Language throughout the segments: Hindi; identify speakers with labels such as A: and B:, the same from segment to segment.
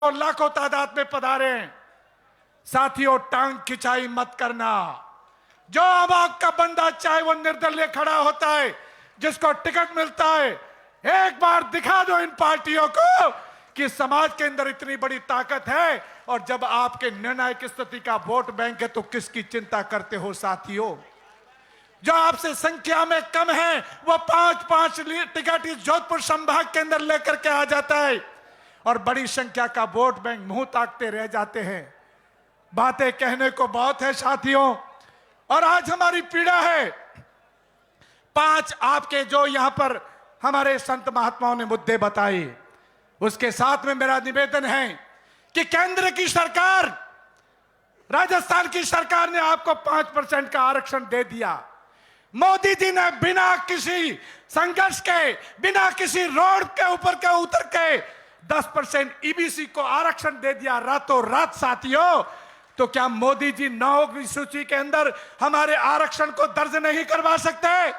A: और लाखों तादाद में पधारे हैं। साथियों, टांग खिंचाई मत करना। जो आवाज का बंदा चाहे वो निर्दलीय खड़ा होता है, जिसको टिकट मिलता है, एक बार दिखा दो इन पार्टियों को कि समाज के अंदर इतनी बड़ी ताकत है। और जब आपके निर्णायक स्थिति का वोट बैंक है तो किसकी चिंता करते हो साथियों? जो आपसे संख्या में कम है वो 5-5 टिकट इस जोधपुर संभाग के अंदर लेकर के आ जाता है और बड़ी संख्या का वोट बैंक मुंह ताकते रह जाते हैं। बातें कहने को बहुत है साथियों, और आज हमारी पीड़ा है। 5 आपके जो यहां पर हमारे संत महात्माओं ने मुद्दे बताए, उसके साथ में मेरा निवेदन है कि केंद्र की सरकार, राजस्थान की सरकार ने आपको 5% का आरक्षण दे दिया। मोदी जी ने बिना किसी संघर्ष के, बिना किसी रोड के ऊपर के उतर के 10% ईबीसी को आरक्षण दे दिया रातों रात साथियों। तो क्या मोदी जी 9 की सूची के अंदर हमारे आरक्षण को दर्ज नहीं करवा सकते?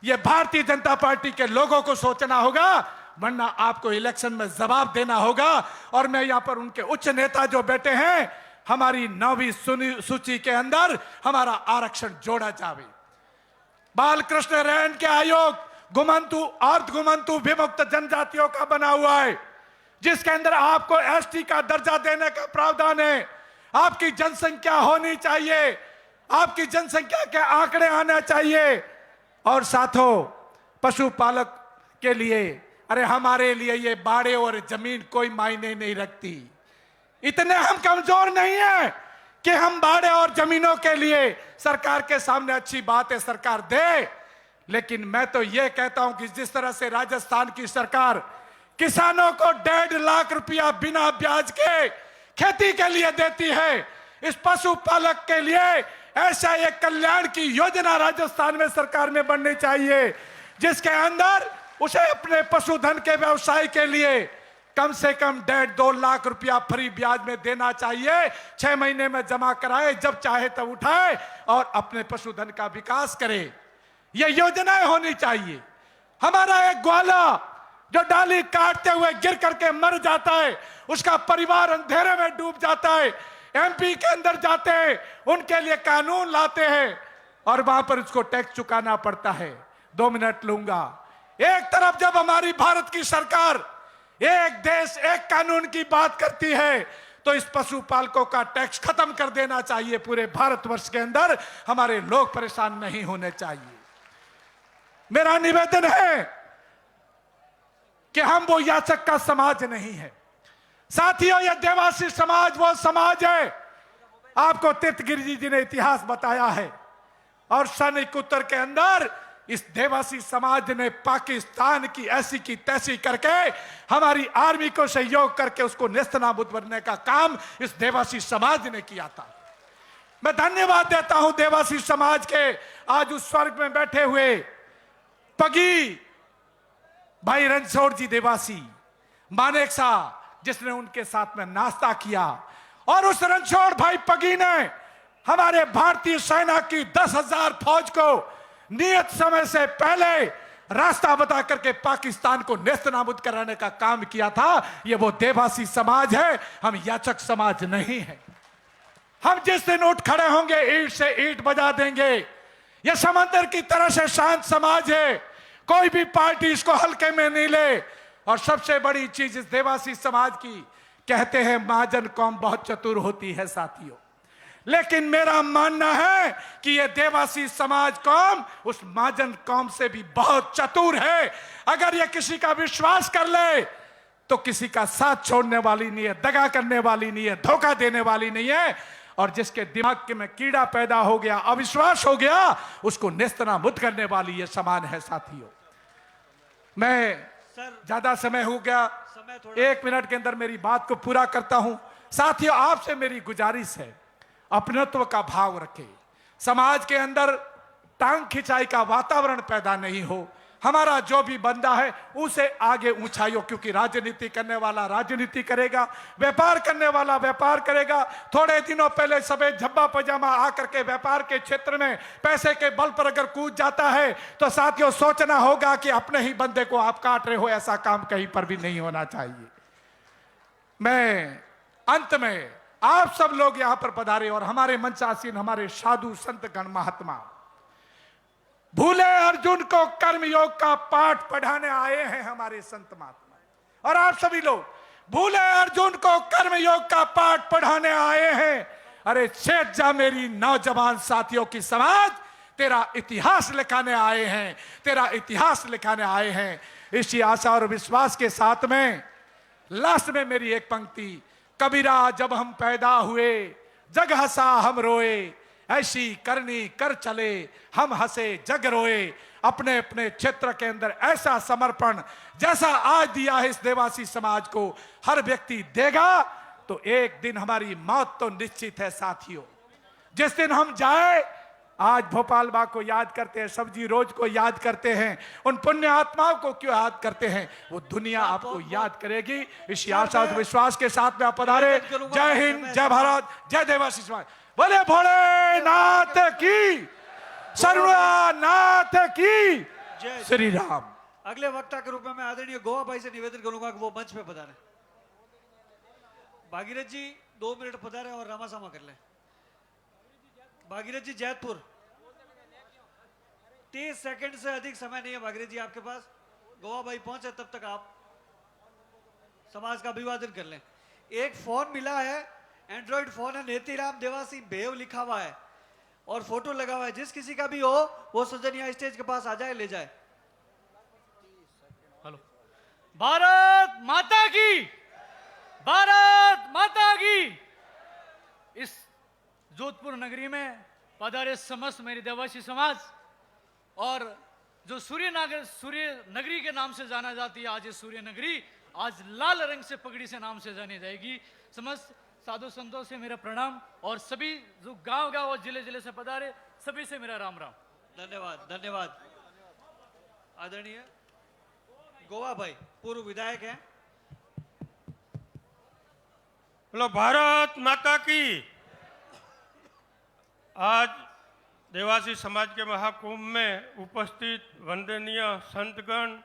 A: यह भारतीय जनता पार्टी के लोगों को सोचना होगा, वरना आपको इलेक्शन में जवाब देना होगा। और मैं यहां पर उनके उच्च नेता जो बैठे हैं, हमारी 9वीं सूची के अंदर हमारा आरक्षण जोड़ा जावे। बालकृष्ण रैन के आयोग घुमंतु अर्ध घुमंतु विमुक्त जनजातियों का बना हुआ है, जिसके अंदर आपको एसटी का दर्जा देने का प्रावधान है। आपकी जनसंख्या होनी चाहिए, आपकी जनसंख्या के आंकड़े आना चाहिए। और साथों, पशुपालक के लिए, अरे हमारे लिए ये बाड़े और जमीन कोई मायने नहीं रखती। इतने हम कमजोर नहीं है कि हम बाड़े और जमीनों के लिए सरकार के सामने अच्छी बात है सरकार दे। लेकिन मैं तो यह कहता हूं कि जिस तरह से राजस्थान की सरकार किसानों को 1.5 लाख रुपया बिना ब्याज के खेती के लिए देती है, इस पशुपालक के लिए ऐसा एक कल्याण की योजना राजस्थान में सरकार में बननी चाहिए, जिसके अंदर उसे अपने पशुधन के व्यवसाय के लिए कम से कम 1.5-2 लाख रुपया फ्री ब्याज में देना चाहिए। 6 महीने में जमा कराए, जब चाहे तब उठाए और अपने पशुधन का विकास करे। ये योजनाएं होनी चाहिए। हमारा एक ग्वाला जो डाली काटते हुए गिर करके मर जाता है, उसका परिवार अंधेरे में डूब जाता है, एमपी के अंदर जाते हैं, उनके लिए कानून लाते हैं और वहां पर उसको टैक्स चुकाना पड़ता है। 2 मिनट लूंगा। एक तरफ जब हमारी भारत की सरकार एक देश एक कानून की बात करती है, तो इस पशुपालकों का टैक्स खत्म कर देना चाहिए। पूरे भारतवर्ष के अंदर हमारे लोग परेशान नहीं होने चाहिए। मेरा निवेदन है कि हम वो याचक का समाज नहीं है साथियों। यह देवासी समाज वो समाज है, आपको तीर्थगिरी जी ने इतिहास बताया है। और सन 71 के अंदर इस देवासी समाज ने पाकिस्तान की ऐसी की तैसी करके हमारी आर्मी को सहयोग करके उसको नेस्तनाबूद करने का काम इस देवासी समाज ने किया था। मैं धन्यवाद देता हूं देवासी समाज के आज उस स्वर्ग में बैठे हुए पगी भाई रणछोड़ जी देवासी, मानेक शाह, जिसने उनके साथ में नाश्ता किया। और उस रणछोड़ भाई पगी ने हमारे भारतीय सेना की 10,000 फौज को नियत समय से पहले रास्ता बता करके पाकिस्तान को नेस्तनाबूद कराने का काम किया था। ये वो देवासी समाज है, हम याचक समाज नहीं है। हम जिस दिन उठ खड़े होंगे ईंट से ईंट बजा देंगे। यह समंदर की तरह से शांत समाज है, कोई भी पार्टी इसको हल्के में नहीं ले। और सबसे बड़ी चीज इस देवासी समाज की, कहते हैं महाजन कौम बहुत चतुर होती है साथियों, लेकिन मेरा मानना है कि यह देवासी समाज कौम उस महाजन कौम से भी बहुत चतुर है। अगर यह किसी का विश्वास कर ले तो किसी का साथ छोड़ने वाली नहीं है, दगा करने वाली नहीं है, धोखा देने वाली नहीं है। और जिसके दिमाग में कीड़ा पैदा हो गया, अविश्वास हो गया, उसको नेस्तनाबूद करने वाली यह समान है साथियों। मैं ज्यादा समय हो गया, 1 मिनट के अंदर मेरी बात को पूरा करता हूं। साथियों, आपसे मेरी गुजारिश है, अपनत्व का भाव रखें, समाज के अंदर टांग खिंचाई का वातावरण पैदा नहीं हो। हमारा जो भी बंदा है उसे आगे ऊंचाइयों, क्योंकि राजनीति करने वाला राजनीति करेगा, व्यापार करने वाला व्यापार करेगा। थोड़े दिनों पहले सबे झब्बा पजामा आकर के व्यापार के क्षेत्र में पैसे के बल पर अगर कूद जाता है तो साथियों सोचना होगा कि अपने ही बंदे को आप काट रहे हो। ऐसा काम कहीं पर भी नहीं होना चाहिए। मैं अंत में आप सब लोग यहां पर पधारे और हमारे मंचासीन हमारे साधु संतगण महात्मा भूले अर्जुन को कर्मयोग का पाठ पढ़ाने आए हैं हमारे संत महात्मा। और आप सभी लोग भूले अर्जुन को कर्मयोग का पाठ पढ़ाने आए हैं। अरे शेष जा मेरी नौजवान साथियों की समाज, तेरा इतिहास लिखाने आए हैं, तेरा इतिहास लिखाने आए हैं। इसी आशा और विश्वास के साथ में लास्ट में मेरी एक पंक्ति, कबीरा जब हम पैदा हुए जग हंसा हम रोए, ऐसी करनी कर चले हम हंसे जग रोए। अपने अपने क्षेत्र के अंदर ऐसा समर्पण जैसा आज दिया है इस देवासी समाज को हर व्यक्ति देगा तो एक दिन हमारी मौत तो निश्चित है साथियों। जिस दिन हम जाए, आज भोपाल बाग को याद करते हैं, सब्जी रोज को याद करते हैं, उन पुण्य आत्माओं को क्यों याद करते हैं, वो दुनिया आपको याद करेगी। इसी आशा और विश्वास के साथ में आप पधारे। जय हिंद, जय भारत, जय देवासी समाज। बोले भोलेनाथ की, सर्वनाथ की, श्री राम।
B: अगले वक्ता के रूप में मैं आदरणीय गोवा भाई से निवेदन करूंगा कि वो मंच पे पधारे। भागीरथ जी 2 मिनट पधारे और रामासामा कर ले। भागीरथ जी जैतपुर, 30 सेकंड से अधिक समय नहीं है भागीरथ जी आपके पास। गोवा भाई पहुंचे तब तक आप समाज का अभिवादन कर लें। एक फोन मिला है, एंड्रॉइड फोन है, नेतीराम देवासी भेव लिखा हुआ है और फोटो लगा हुआ है। जिस किसी का भी हो वो सज्जन यहाँ स्टेज के पास आ जाए, ले जाए।
C: हेलो, भारत माता की, भारत माता की। इस जोधपुर नगरी में पधारे समस्त मेरी देवासी समाज और जो सूर्य नगरी के नाम से जाना जाती है, आज ये सूर्य नगरी आज लाल रंग से पगड़ी से नाम से जानी जाएगी। समस्त साधु संतों से मेरा प्रणाम और सभी जो गांव गांव और जिले जिले से पधारे सभी से मेरा राम राम।
B: धन्यवाद, धन्यवाद। आदरणीय गोवा भाई पूर्व विधायक हैं।
D: बोलो भारत माता की। आज देवासी समाज के महाकुंभ में उपस्थित वंदनीय संतगण,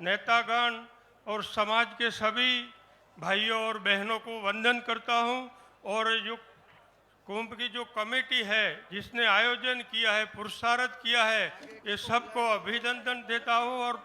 D: नेतागण और समाज के सभी भाइयों और बहनों को वंदन करता हूं। और जो कुंभ की जो कमेटी है जिसने आयोजन किया है, पुरुषार्थ किया है, ये सबको अभिनंदन देता हूं और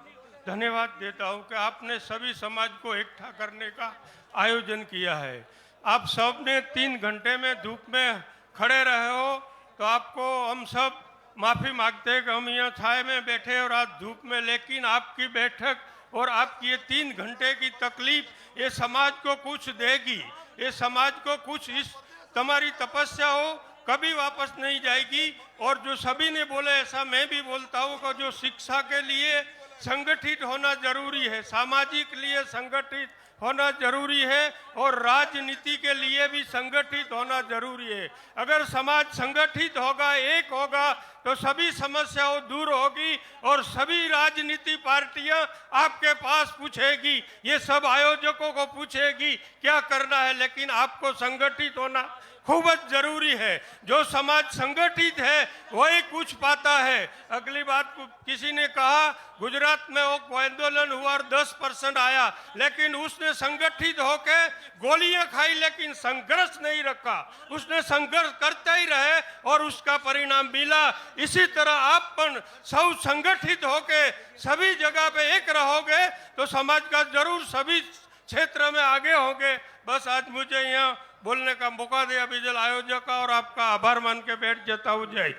D: धन्यवाद देता हूं कि आपने सभी समाज को इकट्ठा करने का आयोजन किया है। आप सब ने 3 घंटे में धूप में खड़े रहे हो तो आपको हम सब माफ़ी मांगते हैं कि हम यहाँ छाए में बैठे और आज धूप में, लेकिन आपकी बैठक और आपकी ये 3 घंटे की तकलीफ ये समाज को कुछ देगी, ये समाज को कुछ, इस तुम्हारी तपस्या हो कभी वापस नहीं जाएगी। और जो सभी ने बोले ऐसा मैं भी बोलता हूँ कि जो शिक्षा के लिए संगठित होना जरूरी है, सामाजिक लिए संगठित होना जरूरी है और राजनीति के लिए भी संगठित होना जरूरी है। अगर समाज संगठित होगा, एक होगा तो सभी समस्याओं दूर होगी और सभी राजनीति पार्टियां आपके पास पूछेगी, ये सब आयोजकों को पूछेगी क्या करना है, लेकिन आपको संगठित होना खूब जरूरी है। जो समाज संगठित है वही कुछ पाता है। अगली बात किसी ने कहा गुजरात में वो आंदोलन हुआ और 10% आया, लेकिन उसने संगठित होके गोलियां खाई लेकिन संघर्ष नहीं रखा, उसने संघर्ष करते ही रहे और उसका परिणाम मिला। इसी तरह आप पण सब संगठित होके सभी जगह पे एक रहोगे तो समाज का जरूर सभी क्षेत्र में आगे होंगे। बस आज मुझे यहाँ बोलने का मौका दिया बिजल आयोजक का और आपका आभार मान के बैठ जाता हूँ। जय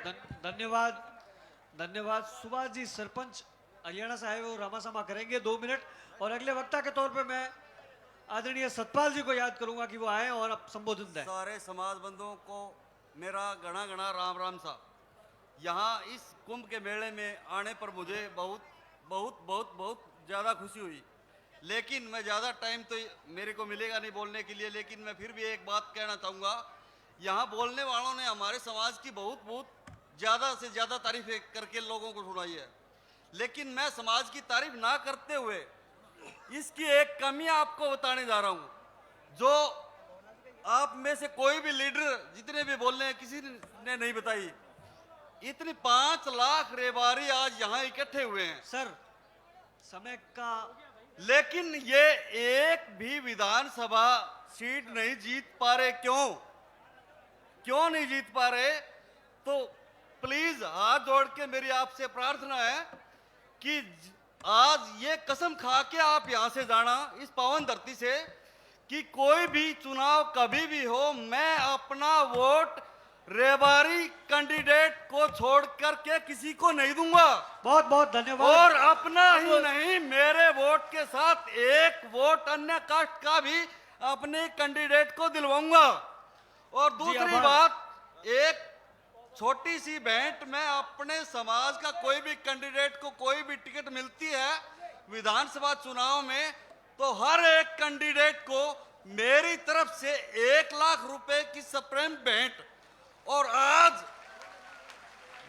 B: धन्यवाद, धन्यवाद। सुभाष जी सरपंच हरियाणा से आए हुए रामासामा करेंगे 2 मिनट। और अगले वक्ता के तौर पे मैं आदरणीय सतपाल जी को याद करूंगा कि वो आए और अब संबोधन दें।
E: सारे समाज बंधुओं को मेरा घना घना राम राम सा। यहाँ इस कुंभ के मेले में आने पर मुझे बहुत बहुत बहुत बहुत ज़्यादा खुशी हुई, लेकिन मैं ज़्यादा टाइम तो मेरे को मिलेगा नहीं बोलने के लिए, लेकिन मैं फिर भी एक बात कहना चाहूँगा। यहाँ बोलने वालों ने हमारे समाज की बहुत बहुत ज़्यादा से ज़्यादा तारीफ करके लोगों को सुनाई है, लेकिन मैं समाज की तारीफ ना करते हुए इसकी एक कमी आपको बताने जा रहा हूँ। जो आप में से कोई भी लीडर जितने भी बोल रहे हैं किसी ने नहीं बताई। इतनी 5 लाख रेबारी आज यहाँ इकट्ठे हुए हैं
B: सर, समय का,
E: लेकिन ये एक भी विधानसभा सीट नहीं जीत पा रहे, क्यों नहीं जीत पा रहे? तो प्लीज हाथ जोड़ के मेरी आपसे प्रार्थना है कि आज ये कसम खा के आप यहां से जाना, इस पावन धरती से, कि कोई भी चुनाव कभी भी हो, मैं अपना वोट रेबारी कैंडिडेट को छोड़ करके किसी को नहीं दूंगा।
B: बहुत बहुत धन्यवाद।
E: और अपना ही नहीं, मेरे वोट के साथ एक वोट अन्य कास्ट का भी अपने कैंडिडेट को दिलवाऊंगा। और दूसरी
B: आभार।
E: बात, एक छोटी सी भेंट, मैं अपने समाज का कोई भी कैंडिडेट को कोई भी टिकट मिलती है विधानसभा चुनाव में, तो हर एक कैंडिडेट को मेरी तरफ से 1 लाख रुपए की सप्रेम भेंट। और आज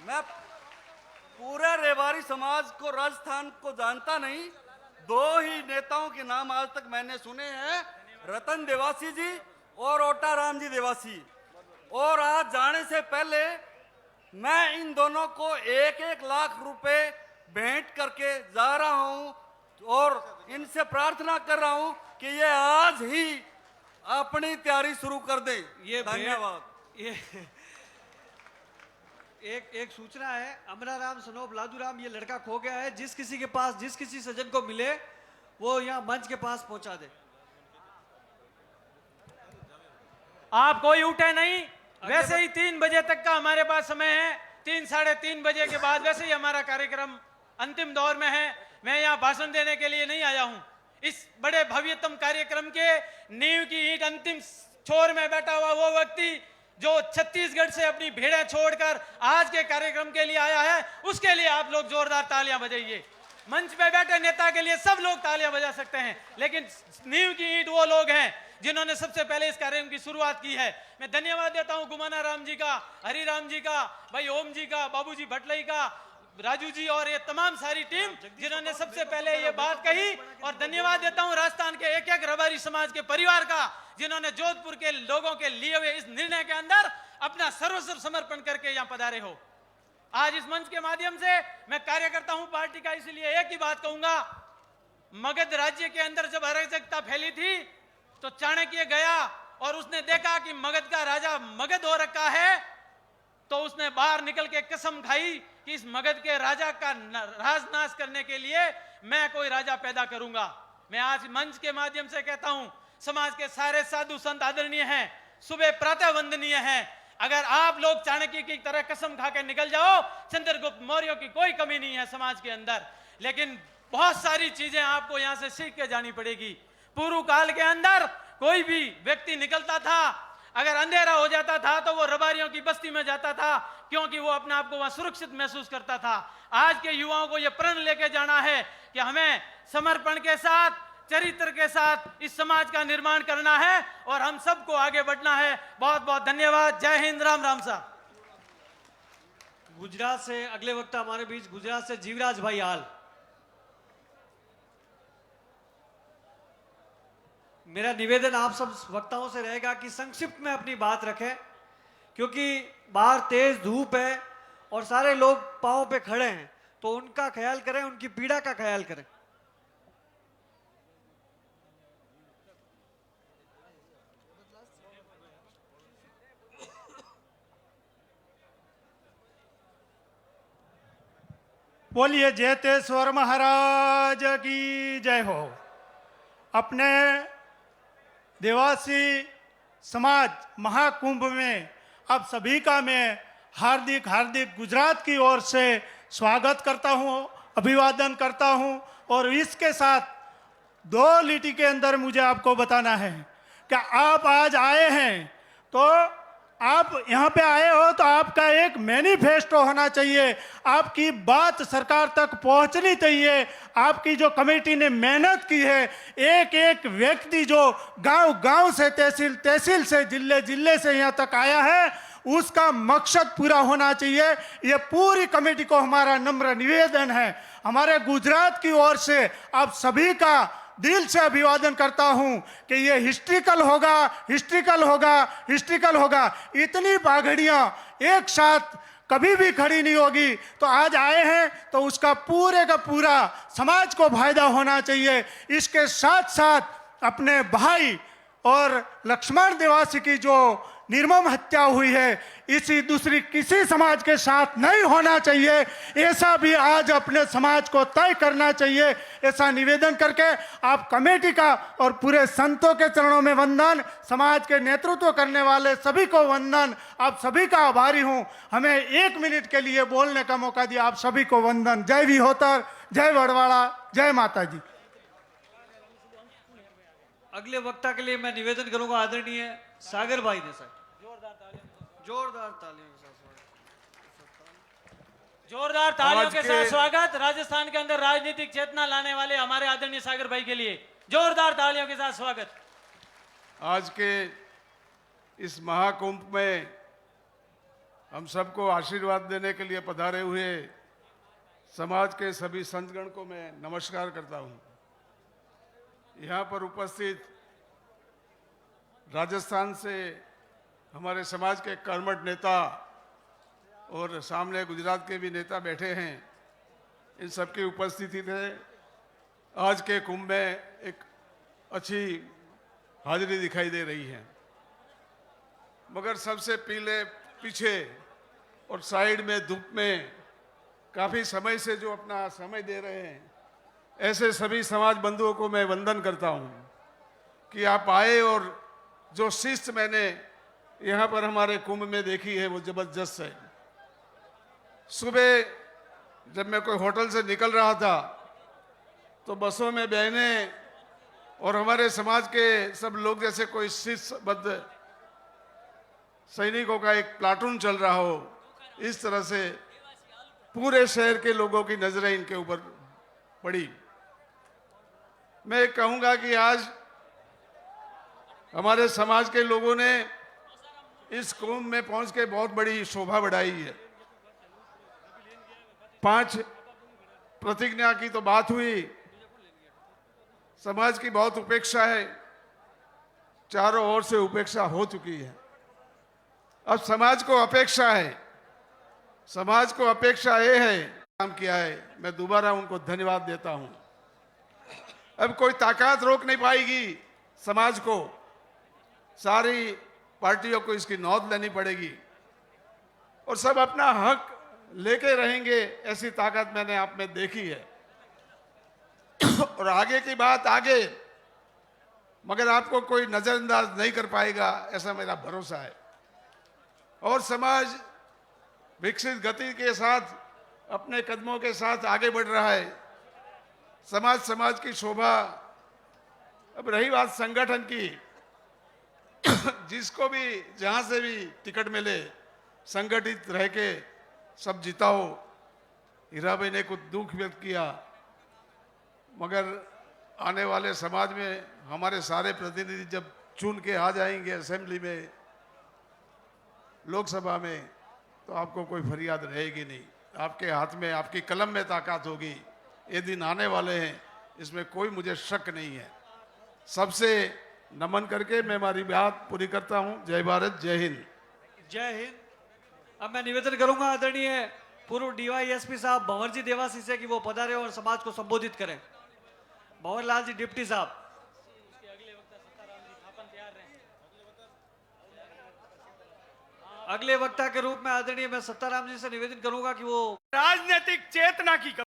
E: मैं पूरे रेवारी समाज को, राजस्थान को जानता नहीं, 2 ही नेताओं के नाम आज तक मैंने सुने हैं, रतन देवासी जी और ओटाराम जी देवासी। और आज जाने से पहले मैं इन दोनों को 1-1 लाख रुपए भेंट करके जा रहा हूं और इनसे प्रार्थना कर रहा हूं कि ये आज ही अपनी तैयारी शुरू कर दें।
B: ये
E: धन्यवाद।
B: ये एक सूचना है, अमराराम सनोप लादूराम, ये लड़का खो गया है। जिस किसी के पास, जिस किसी सज्जन को मिले वो यहाँ मंच के पास पहुंचा दे।
C: आप कोई उठे नहीं, वैसे ही 3 बजे तक का हमारे पास समय है। 3 साढ़े 3 बजे के बाद वैसे ही हमारा कार्यक्रम अंतिम दौर में है। मैं यहाँ भाषण देने के लिए नहीं आया हूँ। इस बड़े भव्यतम कार्यक्रम के नींव की ईंट अंतिम छोर में बैठा हुआ वो व्यक्ति जो छत्तीसगढ़ से अपनी भेड़ें छोड़कर आज के कार्यक्रम के लिए आया है, उसके लिए आप लोग जोरदार तालियां बजाइए। मंच पे बैठे नेता के लिए सब लोग तालियां बजा सकते हैं, लेकिन नींव की ईंट वो लोग हैं जिन्होंने सबसे पहले इस कार्यक्रम की शुरुआत की है। मैं धन्यवाद देता हूं गुमाना राम जी का, हरिराम जी का, भाई ओम जी का, बाबूजी भटलई का, राजू जी और ये तमाम सारी टीम जिन्होंने सबसे पहले ये बात कही। और धन्यवाद देता हूं राजस्थान के एक-एक रबारी समाज के परिवार का, जिन्होंने जोधपुर के लोगों के लिए हुए इस निर्णय के अंदर अपना सर्वस्व समर्पण करके यहाँ पधारे हो। आज इस मंच के माध्यम से मैं कार्यकर्ता हूं पार्टी का, इसलिए एक ही बात कहूंगा, मगध राज्य के अंदर जब अराजकता फैली थी तो चाणक्य गया और उसने देखा कि मगध का राजा मगध हो रखा है, तो उसने बाहर निकल के कसम खाई कि इस मगध के राजा का राजनाश करने के लिए मैं कोई राजा पैदा करूंगा। मैं आज मंच के माध्यम से कहता हूं, समाज के सारे साधु संत आदरणीय हैं, सुबह प्रातः वंदनीय हैं। अगर आप लोग चाणक्य की तरह कसम खा के निकल जाओ, चंद्रगुप्त मौर्य की कोई कमी नहीं है समाज के अंदर, लेकिन बहुत सारी चीजें आपको यहां से सीख के जानी पड़ेगी। पूर्व काल के अंदर कोई भी व्यक्ति निकलता था, अगर अंधेरा हो जाता था तो वो रबारियों की बस्ती में जाता था, क्योंकि वो अपने आप को वहां सुरक्षित महसूस करता था। आज के युवाओं को यह प्रण लेके जाना है कि हमें समर्पण के साथ, चरित्र के साथ इस समाज का निर्माण करना है और हम सबको आगे बढ़ना है। बहुत बहुत धन्यवाद। जय हिंद, राम राम साहब।
B: गुजरात से अगले वक्ता हमारे बीच, गुजरात से जीवराज भाई हाल। मेरा निवेदन आप सब वक्ताओं से रहेगा कि संक्षिप्त में अपनी बात रखें, क्योंकि बाहर तेज धूप है और सारे लोग पांव पे खड़े हैं, तो उनका ख्याल करें, उनकी पीड़ा का ख्याल करें।
F: बोलिए जयतेश्वर महाराज की जय हो। अपने देवासी समाज महाकुंभ में आप सभी का मैं हार्दिक हार्दिक गुजरात की ओर से स्वागत करता हूं, अभिवादन करता हूं। और इसके साथ 2 लिटी के अंदर मुझे आपको बताना है कि आप आज आए हैं, तो आप यहाँ पे आए हो तो आपका एक मैनिफेस्टो होना चाहिए, आपकी बात सरकार तक पहुँचनी चाहिए। आपकी जो कमेटी ने मेहनत की है, एक एक व्यक्ति जो गांव-गांव से, तहसील से, जिले से यहाँ तक आया है, उसका मकसद पूरा होना चाहिए। ये पूरी कमेटी को हमारा नम्र निवेदन है। हमारे गुजरात की ओर से आप सभी का दिल से अभिवादन करता हूं कि ये हिस्ट्रिकल होगा, हिस्ट्रिकल होगा, हिस्ट्रिकल होगा। इतनी बागड़ियां एक साथ कभी भी खड़ी नहीं होगी। तो आज आए हैं तो उसका पूरे का पूरा समाज को फायदा होना चाहिए। इसके साथ साथ अपने भाई और लक्ष्मण देवासी की जो निर्मम हत्या हुई है, इसी दूसरी किसी समाज के साथ नहीं होना चाहिए। ऐसा भी आज अपने समाज को तय करना चाहिए। ऐसा निवेदन करके आप कमेटी का और पूरे संतों के चरणों में वंदन, समाज के नेतृत्व करने वाले सभी को वंदन। आप सभी का आभारी हूं। हमें 1 मिनट के लिए बोलने का मौका दिया। आप सभी को वंदन। जय विहोतर, जय बड़वाड़ा, जय माता जी।
B: अगले वक्ता के लिए मैं निवेदन करूंगा आदरणीय सागर भाई ने सर जोरदार तालियों के साथ
C: जोरदार तालियों
A: आज
C: के
A: के-
C: साथ स्वागत राजस्थान के अंदर राजनीतिक चेतना लाने वाले हमारे आदरणीय सागर भाई के लिए जोरदार तालियों के साथ स्वागत।
A: आज के इस महाकुंभ में हम सबको आशीर्वाद देने के लिए पधारे हुए समाज के सभी संतगण को मैं नमस्कार करता हूं। यहाँ पर उपस्थित राजस्थान से हमारे समाज के कर्मठ नेता और सामने गुजरात के भी नेता बैठे हैं, इन सबकी उपस्थिति थे। आज के कुंभ में एक अच्छी हाजिरी दिखाई दे रही है, मगर सबसे पीछे और साइड में धूप में काफ़ी समय से जो अपना समय दे रहे हैं, ऐसे सभी समाज बंधुओं को मैं वंदन करता हूं कि आप आए और जो शिस्त मैंने यहाँ पर हमारे कुंभ में देखी है वो जबरदस्त है। सुबह जब मैं कोई होटल से निकल रहा था तो बसों में बहने और हमारे समाज के सब लोग जैसे कोई शिस्तबद्ध सैनिकों का एक प्लाटून चल रहा हो, इस तरह से पूरे शहर के लोगों की नजरें इनके ऊपर पड़ी। मैं कहूंगा कि आज हमारे समाज के लोगों ने इस कुंभ में पहुंच के बहुत बड़ी शोभा बढ़ाई है। 5 प्रतिज्ञा की तो बात हुई, समाज की बहुत उपेक्षा है, चारों ओर से उपेक्षा हो चुकी है। अब समाज को अपेक्षा है, समाज को अपेक्षा ये है काम किया है, मैं दोबारा उनको धन्यवाद देता हूं। अब कोई ताकत रोक नहीं पाएगी समाज को, सारी पार्टियों को इसकी नौंद लेनी पड़ेगी और सब अपना हक लेके रहेंगे, ऐसी ताकत मैंने आप में देखी है। और आगे की बात आगे, मगर आपको कोई नजरअंदाज नहीं कर पाएगा, ऐसा मेरा भरोसा है। और समाज विकसित गति के साथ अपने कदमों के साथ आगे बढ़ रहा है। समाज की शोभा। अब रही बात संगठन की, जिसको भी जहां से भी टिकट मिले संगठित रह के सब जिताओ। हीराबाई ने कुछ दुख व्यक्त किया, मगर आने वाले समाज में हमारे सारे प्रतिनिधि जब चुन के आ जाएंगे असेंबली में, लोकसभा में, तो आपको कोई फरियाद रहेगी नहीं। आपके हाथ में, आपकी कलम में ताकत होगी। ये दिन आने वाले हैं, इसमें कोई मुझे शक नहीं है। सबसे नमन करके मैं हमारी बात पूरी करता हूं। जय भारत, जय हिंद।
B: जय हिंद। अब मैं निवेदन करूंगा आदरणीय पूर्व डीवाईएसपी साहब भंवरजी देवासी से कि वो पधारे और समाज को संबोधित करें। भंवरलाल जी डिप्टी साहब। अगले वक्ता के रूप में आदरणीय मैं सत्ताराम जी से निवेदन करूंगा कि वो
D: राजनीतिक चेतना की